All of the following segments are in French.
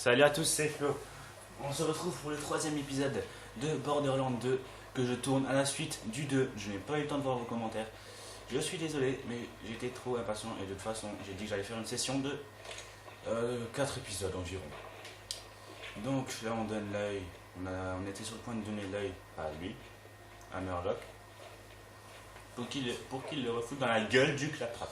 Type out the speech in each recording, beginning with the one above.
Salut à tous, c'est Flo. On se retrouve pour le troisième épisode de Borderlands 2 que je tourne à la suite du 2. Je n'ai pas eu le temps de voir vos commentaires. Je suis désolé, mais j'étais trop impatient et de toute façon, j'ai dit que j'allais faire une session de 4 épisodes environ. Donc là, on donne l'œil. On était sur le point de donner l'œil à lui, à Murloc, pour qu'il le refoute dans la gueule du claptrap.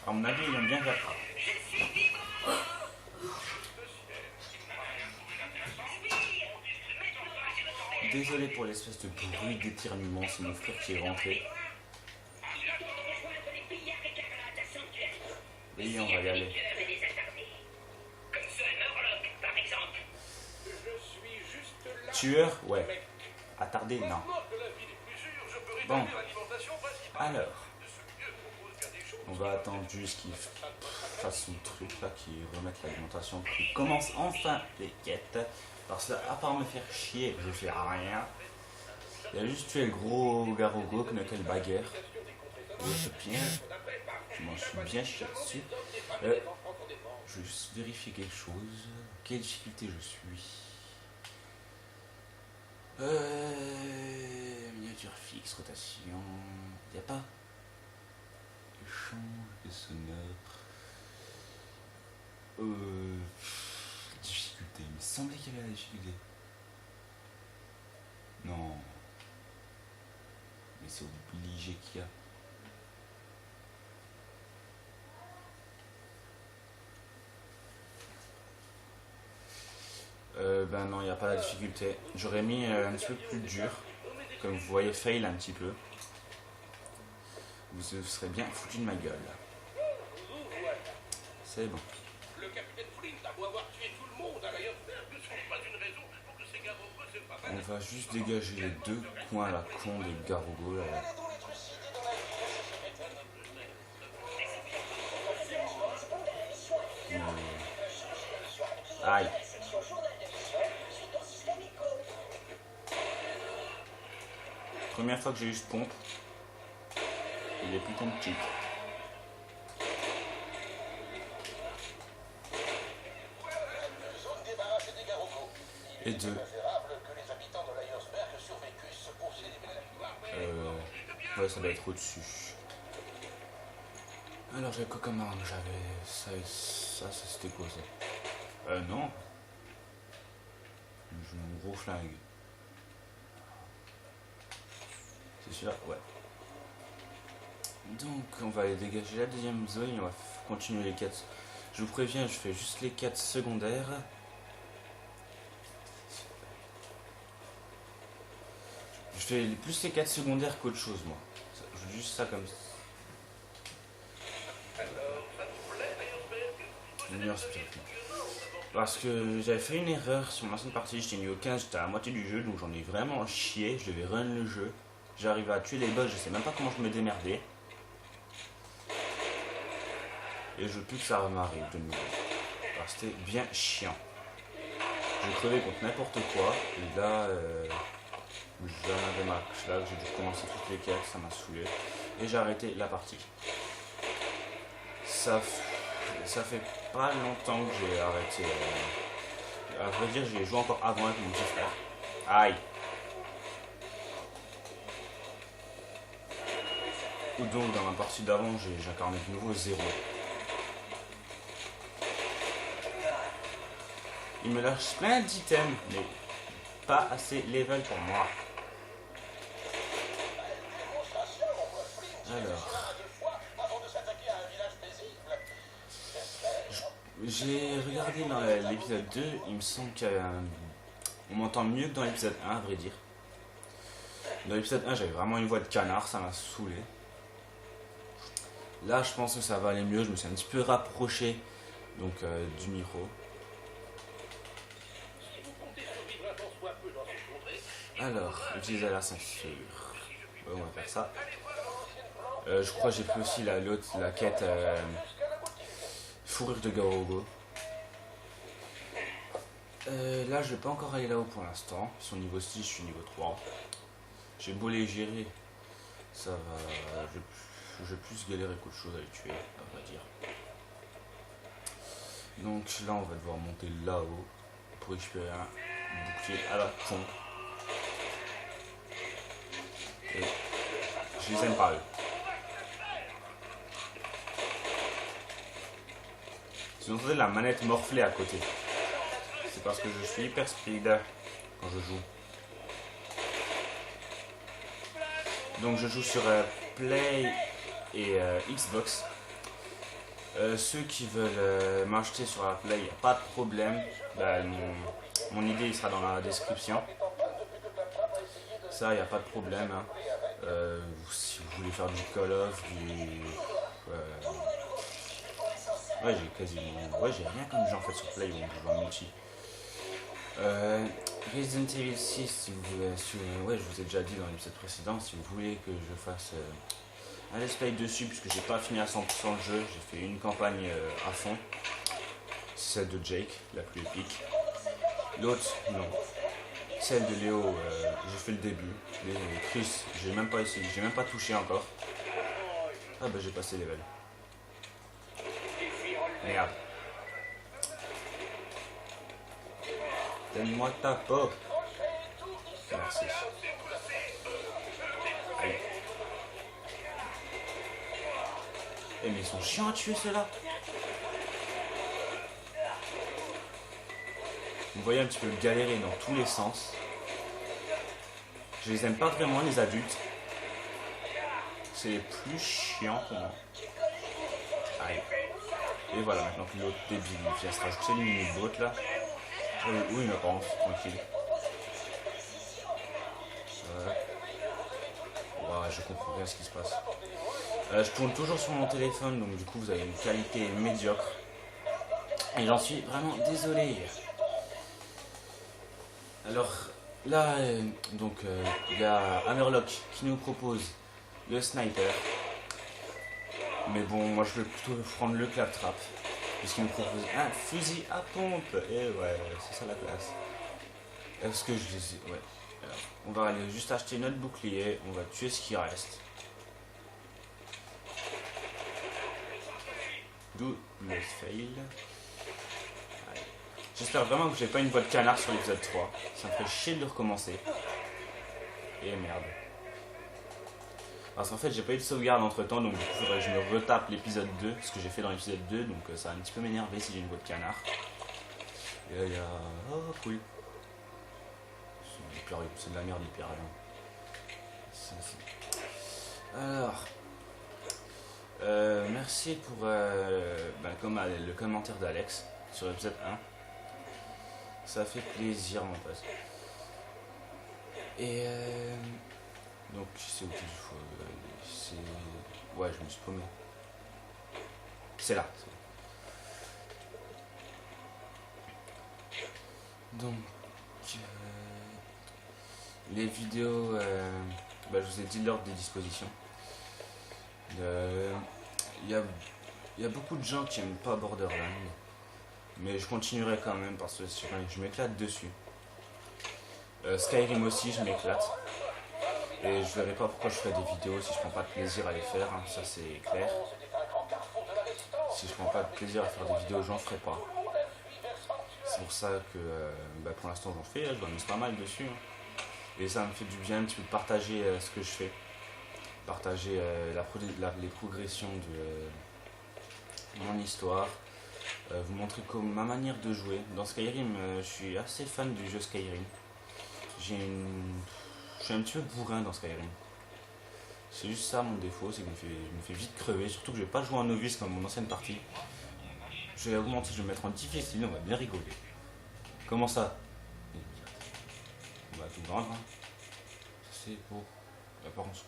À mon avis, il aime bien claptrap. Désolé pour l'espèce de bruit d'éternuement, c'est mon frère qui est rentré. Oui, on va y aller. Tueur? Ouais. Attardé? Non. Bon. Alors. On va attendre juste qu'il fasse son truc là, qu'il remette l'alimentation, qu'il commence enfin les quêtes. Parce que à part me faire chier, je fais rien. Il a juste tué le gros Garogo, Knuckle Baguer. Je m'en suis bien chié dessus. Je vais juste vérifier quelque chose. Quelle difficulté je suis? Miniature fixe, rotation. Il n'y a pas échange de sonore. Difficulté. Il me semblait qu'il y avait la difficulté. Non. Mais c'est obligé qu'il y a. Ben non, il n'y a pas la difficulté. J'aurais mis un petit peu plus dur. Comme vous voyez, fail un petit peu. Vous serez bien foutu de ma gueule. C'est bon. On va juste dégager les deux coins à la con des Garogo là. Aïe. Première fois que j'ai eu ce pompe, il est plutôt petit. Et deux. Ouais, ça doit être au-dessus. Alors j'avais quoi comme arme? J'avais ça c'était quoi ça? Non. J'ai un gros flingue. C'est celui-là? Ouais. Donc on va aller dégager la deuxième zone et on va continuer les quêtes. Je vous préviens, je fais juste les quêtes secondaires. Je fais plus les quêtes secondaires qu'autre chose moi. Je veux juste ça comme ça. Parce que j'avais fait une erreur sur ma ancienne partie, j'étais niveau 15, j'étais à la moitié du jeu, donc j'en ai vraiment chié, je devais run le jeu. J'arrive à tuer les boss, je sais même pas comment je me démerdais. Et je veux plus que ça m'arrive de nouveau. Alors c'était bien chiant. J'ai crevé contre n'importe quoi, et là, j'en avais marre. Là, j'ai dû commencer toutes les quêtes, ça m'a saoulé. Et j'ai arrêté la partie. Ça fait pas longtemps que j'ai arrêté. À vrai dire, j'ai joué encore avant avec mon petit frère. Aïe! Ou donc, dans la partie d'avant, j'ai incarné de nouveau 0. Il me lâche plein d'items, mais pas assez level pour moi. Alors. J'ai regardé dans l'épisode 2, il me semble qu'on m'entend mieux que dans l'épisode 1, à vrai dire. Dans l'épisode 1, j'avais vraiment une voix de canard, ça m'a saoulé. Là, je pense que ça va aller mieux, je me suis un petit peu rapproché donc, du micro. Alors, utiliser la censure. Ouais, on va faire ça. Je crois que j'ai pris aussi la quête fourrure de Garogo. Là, je vais pas encore aller là-haut pour l'instant. Ils sont niveau 6, je suis niveau 3. J'ai beau les gérer, Ça va... Je vais plus galérer qu'autre chose à les tuer, à vrai dire. Donc là, on va devoir monter là-haut pour récupérer un bouclier à la con. Et je les aime pas eux. Si vous entendez la manette morfler à côté, c'est parce que je suis hyper speed quand je joue. Donc je joue sur Play et Xbox. Ceux qui veulent m'acheter sur la Play, il n'y a pas de problème. Bah, mon idée il sera dans la description. Ça, il n'y a pas de problème. Hein. Si vous voulez faire du Call of, ouais, j'ai quasiment... Ouais, j'ai rien comme jeu en fait sur Play, donc je joue en multi. Resident Evil 6, si vous voulez... ouais, je vous ai déjà dit dans l'épisode précédent, si vous voulez que je fasse un let's play dessus, puisque j'ai pas fini à 100% le jeu, j'ai fait une campagne à fond. Celle de Jake, la plus épique. L'autre, non. Celle de Léo, j'ai fait le début. Chris, j'ai même pas essayé, j'ai même pas touché encore. Ah bah j'ai passé level. Merde. Donne-moi ta pop. Merci. Aïe. Eh mais ils sont chiants à tuer ceux-là. Vous voyez un petit peu galérer dans tous les sens. Je les aime pas vraiment les adultes. C'est les plus chiants pour moi. Aïe. Et voilà, maintenant que l'autre débile vient se rajouter une mini-boat là. Oui, il me pense, tranquille. Ouais, je comprends bien ce qui se passe. Je tourne toujours sur mon téléphone, donc du coup vous avez une qualité médiocre. Et j'en suis vraiment désolé. Alors là, il y a Hammerlock qui nous propose le sniper. Mais bon, moi je vais plutôt prendre le claptrap. Puisqu'il me propose un fusil à pompe. Et ouais, c'est ça la classe. Est-ce que je les ai... Ouais. Alors, on va aller juste acheter notre bouclier. On va tuer ce qui reste. D'où le fail. J'espère vraiment que j'ai pas une voix de canard sur l'épisode 3. Ça me fait chier de le recommencer. Et merde. Parce qu'en fait j'ai pas eu de sauvegarde entre temps, donc du coup faudrait que je me retape l'épisode 2, ce que j'ai fait dans l'épisode 2, donc ça va un petit peu m'énerver si j'ai une voix de canard. Et là il y a... Oh cool. C'est de la merde hyper rien. Alors... merci pour le commentaire d'Alex sur l'épisode 1. Ça fait plaisir en fait. Et donc c'est où qu'il faut... Ouais, je me suis paumé. C'est là. Donc les vidéos, je vous ai dit l'ordre des dispositions. Il y a beaucoup de gens qui n'aiment pas Borderlands, mais je continuerai quand même parce que je m'éclate dessus. Skyrim aussi, je m'éclate. Et je verrai pas pourquoi je ferai des vidéos si je prends pas de plaisir à les faire, hein, ça c'est clair. Si je prends pas de plaisir à faire des vidéos, j'en ferai pas. C'est pour ça que pour l'instant j'en fais, je m'amuse pas mal dessus. Hein. Et ça me fait du bien un petit peu de partager ce que je fais. Partager les progressions de mon histoire. Vous montrer ma manière de jouer. Dans Skyrim, je suis assez fan du jeu Skyrim. Je suis un petit peu bourrin dans Skyrim. C'est juste ça mon défaut, c'est que je me fais vite crever. Surtout que je vais pas jouer en novice comme mon ancienne partie. Je vais augmenter, je vais me mettre en difficile, on va bien rigoler. Comment ça? On va tout vendre. Hein. C'est pour... Par contre,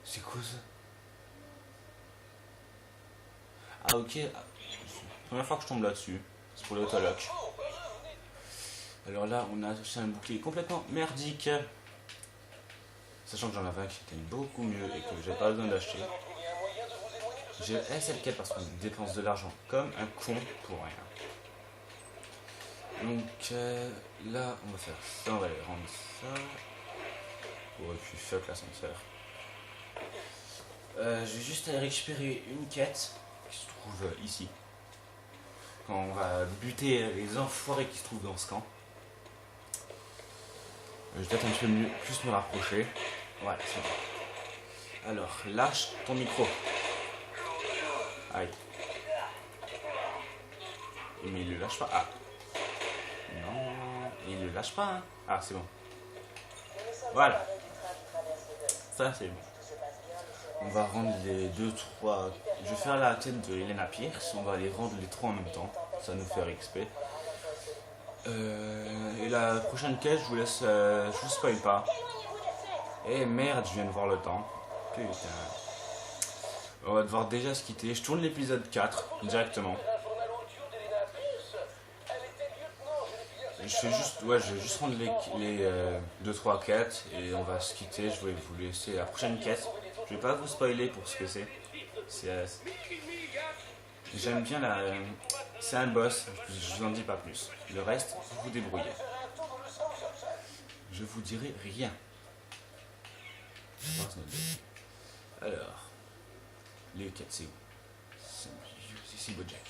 c'est quoi ça? Ah ok, première fois que je tombe là-dessus. C'est pour l'autolock. Alors là, on a acheté un bouclier complètement merdique. Sachant que j'en avais un qui était beaucoup mieux et que j'ai pas besoin d'acheter. J'ai c'est lequel parce qu'on dépense de l'argent comme un con pour rien. Donc là, on va faire ça, on va aller rendre ça. Oh, et puis fuck l'ascenseur. Je vais juste aller récupérer une quête qui se trouve ici. Quand on va buter les enfoirés qui se trouvent dans ce camp. Je vais peut-être un petit peu plus me rapprocher. Ouais, c'est bon. Alors, lâche ton micro. Aïe. Mais il le lâche pas. Ah. Non, il le lâche pas. Hein. Ah, c'est bon. Voilà. Ça, c'est bon. On va rendre les 2-3. Je vais faire la quête de Elena Pierce. On va les rendre les 3 en même temps. Ça va nous faire XP. Et la prochaine quête, je vous laisse. Je vous spoil pas. Eh merde, je viens de voir le temps. Putain. On va devoir déjà se quitter. Je tourne l'épisode 4 directement. Je vais juste rendre les 2-3 quêtes et on va se quitter. Je vais vous laisser la prochaine quête. Je vais pas vous spoiler pour ce que c'est. J'aime bien la. C'est un boss, je vous en dis pas plus. Le reste, vous vous débrouillez. Je vous dirai rien. Alors, les quêtes, c'est où? C'est ici, Bojack.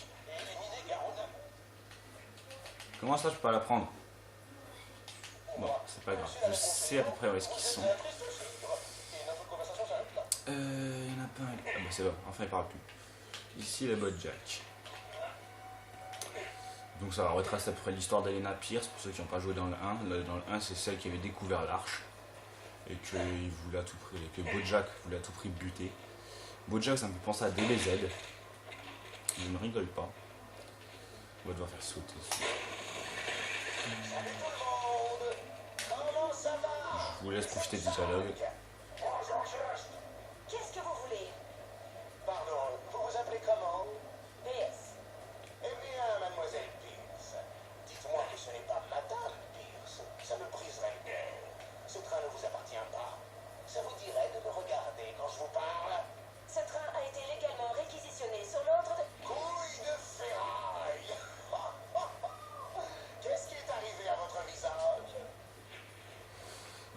Comment ça, je peux pas la prendre? Bon, c'est pas grave. Je sais à peu près où est-ce qu'ils sont. Il y en a pas un. Ah bah c'est bon, enfin il parle plus. Ici, le Bojack. Donc ça retrace à peu près l'histoire d'Elena Pierce, pour ceux qui n'ont pas joué dans le 1. Dans le 1, c'est celle qui avait découvert l'arche. Et que Bojack voulait à tout prix buter. Bojack, ça me fait penser à DBZ. Je ne rigole pas. On va devoir faire sauter. Je vous laisse profiter du dialogue. Qu'est-ce que vous voulez? Pardon, vous vous appelez comment? Pierce. Eh bien, mademoiselle Pierce, dites-moi que ce n'est pas madame Pierce. Ça me briserait le cœur. Ce train ne vous appartient pas. Ça vous dirait de me regarder quand je vous parle? Ce train a été légalement réquisitionné sur l'ordre de... Couille de ferraille! Qu'est-ce qui est arrivé à votre visage?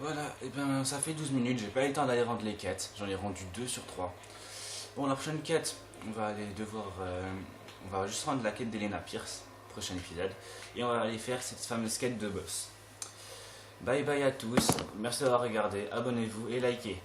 Voilà, et bien ça fait 12 minutes, j'ai pas eu le temps d'aller rendre les quêtes. J'en ai rendu 2 sur 3. Bon, la prochaine quête, on va juste rendre la quête d'Elena Pierce, prochain épisode. Et on va aller faire cette fameuse quête de boss. Bye bye à tous, merci d'avoir regardé, abonnez-vous et likez.